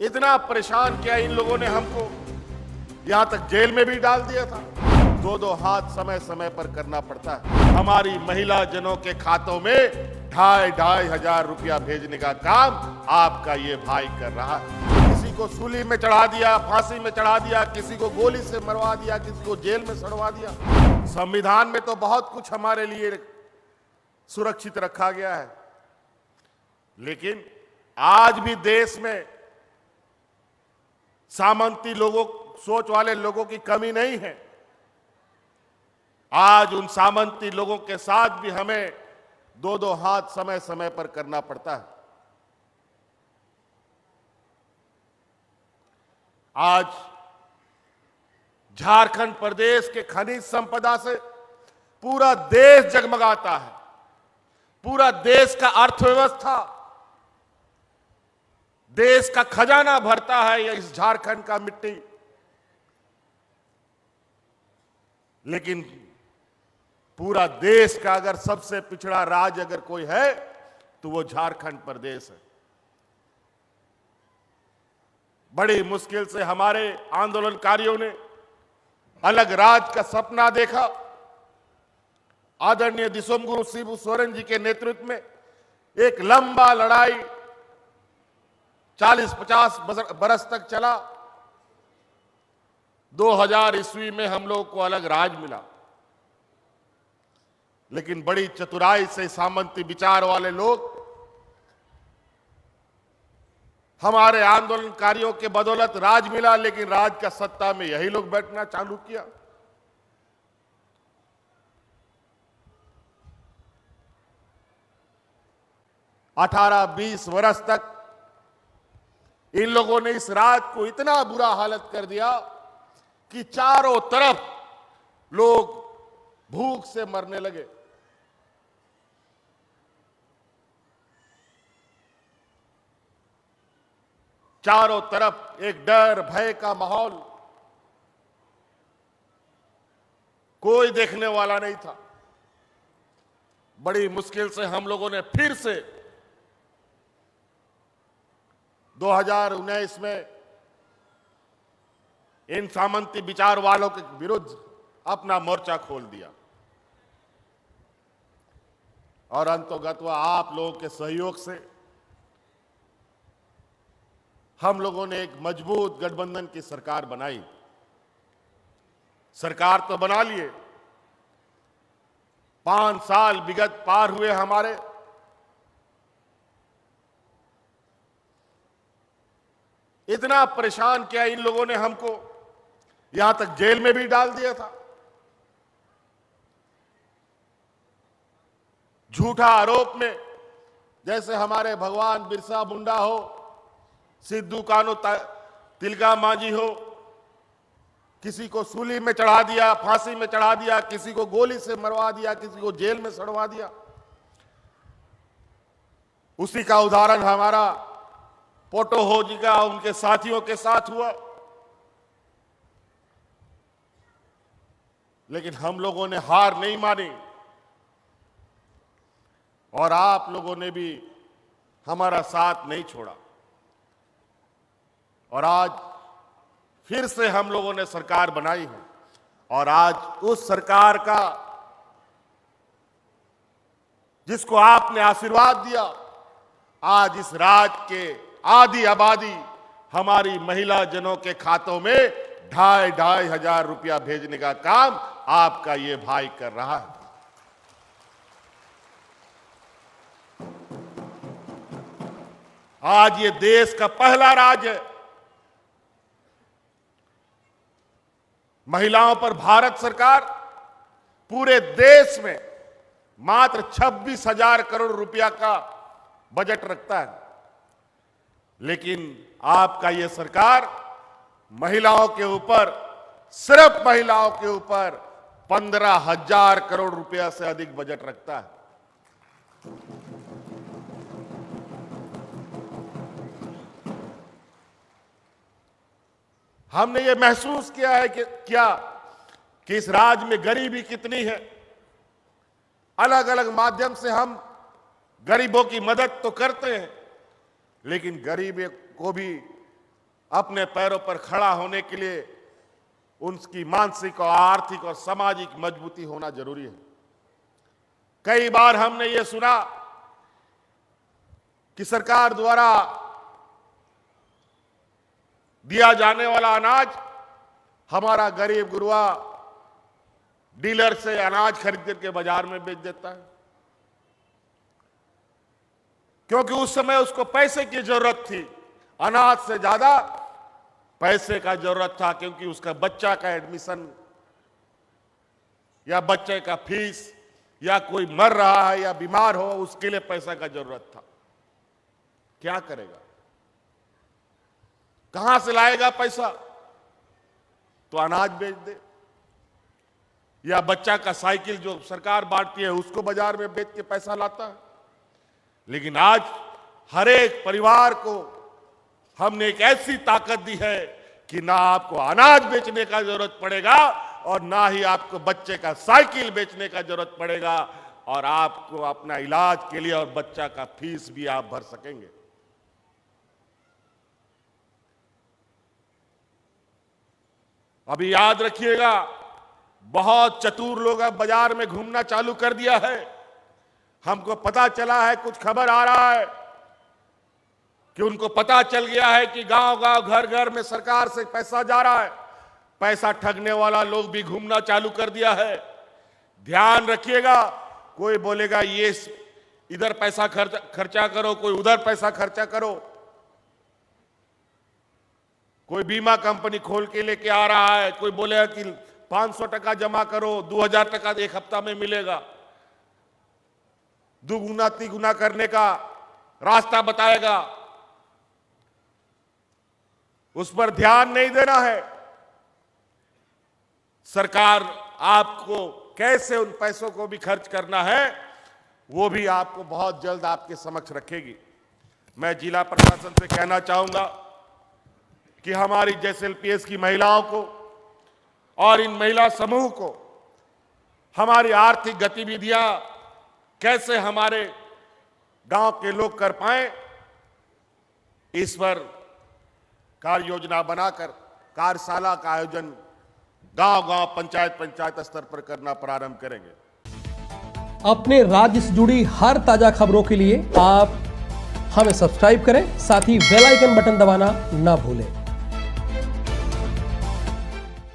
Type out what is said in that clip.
इतना परेशान किया इन लोगों ने हमको, यहां तक जेल में भी डाल दिया था। दो दो हाथ समय समय पर करना पड़ता है। हमारी महिला जनों के खातों में 2,500 रुपया भेजने का काम आपका ये भाई कर रहा है। किसी को सूली में चढ़ा दिया, फांसी में चढ़ा दिया, किसी को गोली से मरवा दिया, किसी को जेल में सड़वा दिया। संविधान में तो बहुत कुछ हमारे लिए सुरक्षित रखा गया है, लेकिन आज भी देश में सामंती लोगों, सोच वाले लोगों की कमी नहीं है। आज उन सामंती लोगों के साथ भी हमें दो दो हाथ समय समय पर करना पड़ता है। आज झारखंड प्रदेश के खनिज संपदा से पूरा देश जगमगाता है। पूरा देश का अर्थव्यवस्था, देश का खजाना भरता है ये इस झारखंड का मिट्टी। लेकिन पूरा देश का अगर सबसे पिछड़ा राज्य अगर कोई है तो वो झारखंड प्रदेश है। बड़ी मुश्किल से हमारे आंदोलनकारियों ने अलग राज्य का सपना देखा। आदरणीय दिसोमगुरु शिबू सोरेन जी के नेतृत्व में एक लंबा लड़ाई 40-50 बरस तक चला। 2000 ईस्वी में हम लोग को अलग राज्य मिला, लेकिन बड़ी चतुराई से सामंती विचार वाले लोग हमारे आंदोलनकारियों के बदौलत राज मिला, लेकिन राज का सत्ता में यही लोग बैठना चालू किया। अठारह 20 वर्ष तक इन लोगों ने इस राज को इतना बुरा हालत कर दिया कि चारों तरफ लोग भूख से मरने लगे। चारों तरफ एक डर भय का माहौल, कोई देखने वाला नहीं था। बड़ी मुश्किल से हम लोगों ने फिर से 2019 में इन सामंती विचार वालों के विरुद्ध अपना मोर्चा खोल दिया, और अंततः आप लोगों के सहयोग से हम लोगों ने एक मजबूत गठबंधन की सरकार बनाई। सरकार तो बना लिए, 5 साल विगत पार हुए हमारे। इतना परेशान किया इन लोगों ने हमको, यहां तक जेल में भी डाल दिया था। झूठा आरोप में, जैसे हमारे भगवान बिरसा मुंडा हो, सिद्धू कान्हू तिलका मांझी हो, किसी को सूली में चढ़ा दिया, फांसी में चढ़ा दिया, किसी को गोली से मरवा दिया, किसी को जेल में सड़वा दिया। उसी का उदाहरण हमारा पोटो हो जी का उनके साथियों के साथ हुआ। लेकिन हम लोगों ने हार नहीं मानी, और आप लोगों ने भी हमारा साथ नहीं छोड़ा, और आज फिर से हम लोगों ने सरकार बनाई है। और आज उस सरकार का, जिसको आपने आशीर्वाद दिया, आज इस राज्य के आधी आबादी हमारी महिला जनों के खातों में 2,500 रुपया भेजने का काम आपका ये भाई कर रहा है। आज ये देश का पहला राज्य है। महिलाओं पर भारत सरकार पूरे देश में मात्र 26,000 करोड़ रुपया का बजट रखता है, लेकिन आपका ये सरकार महिलाओं के ऊपर, सिर्फ महिलाओं के ऊपर 15,000 करोड़ रुपया से अधिक बजट रखता है। हमने ये महसूस किया है कि इस राज्य में गरीबी कितनी है। अलग अलग माध्यम से हम गरीबों की मदद तो करते हैं, लेकिन गरीब को भी अपने पैरों पर खड़ा होने के लिए उनकी मानसिक और आर्थिक और सामाजिक मजबूती होना जरूरी है। कई बार हमने ये सुना कि सरकार द्वारा दिया जाने वाला अनाज हमारा गरीब गुरुआ डीलर से अनाज खरीद करके बाजार में बेच देता है, क्योंकि उस समय उसको पैसे की जरूरत थी। अनाज से ज्यादा पैसे का जरूरत था, क्योंकि उसका बच्चा का एडमिशन या बच्चे का फीस या कोई मर रहा है या बीमार हो, उसके लिए पैसा का जरूरत था। क्या करेगा, कहां से लाएगा पैसा? तो अनाज बेच दे, या बच्चा का साइकिल जो सरकार बांटती है उसको बाजार में बेच के पैसा लाता है। लेकिन आज हर एक परिवार को हमने एक ऐसी ताकत दी है कि ना आपको अनाज बेचने का जरूरत पड़ेगा और ना ही आपको बच्चे का साइकिल बेचने का जरूरत पड़ेगा, और आपको अपना इलाज के लिए और बच्चा का फीस भी आप भर सकेंगे। अभी याद रखिएगा, बहुत चतुर लोग अब बाजार में घूमना चालू कर दिया है। हमको पता चला है, कुछ खबर आ रहा है कि उनको पता चल गया है कि गांव-गांव, घर-घर में सरकार से पैसा जा रहा है। पैसा ठगने वाला लोग भी घूमना चालू कर दिया है। ध्यान रखिएगा, कोई बोलेगा ये इधर पैसा खर्चा करो, कोई उधर पैसा खर्चा करो। कोई बीमा कंपनी खोल के लेके आ रहा है, कोई बोलेगा कि 500 टका जमा करो, 2000 टका एक हफ्ता में मिलेगा। दुगुना तिगुना करने का रास्ता बताएगा, उस पर ध्यान नहीं देना है। सरकार आपको कैसे उन पैसों को भी खर्च करना है, वो भी आपको बहुत जल्द आपके समक्ष रखेगी। मैं जिला प्रशासन से कहना चाहूंगा कि हमारी JSLPS की महिलाओं को और इन महिला समूह को हमारी आर्थिक गतिविधियां कैसे हमारे गांव के लोग कर पाएं, इस पर कार्य योजना बनाकर कार्यशाला का आयोजन गांव-गांव, पंचायत स्तर पर करना प्रारंभ करेंगे। अपने राज्य से जुड़ी हर ताजा खबरों के लिए आप हमें सब्सक्राइब करें, साथ ही बेल आइकन बटन दबाना ना भूलें।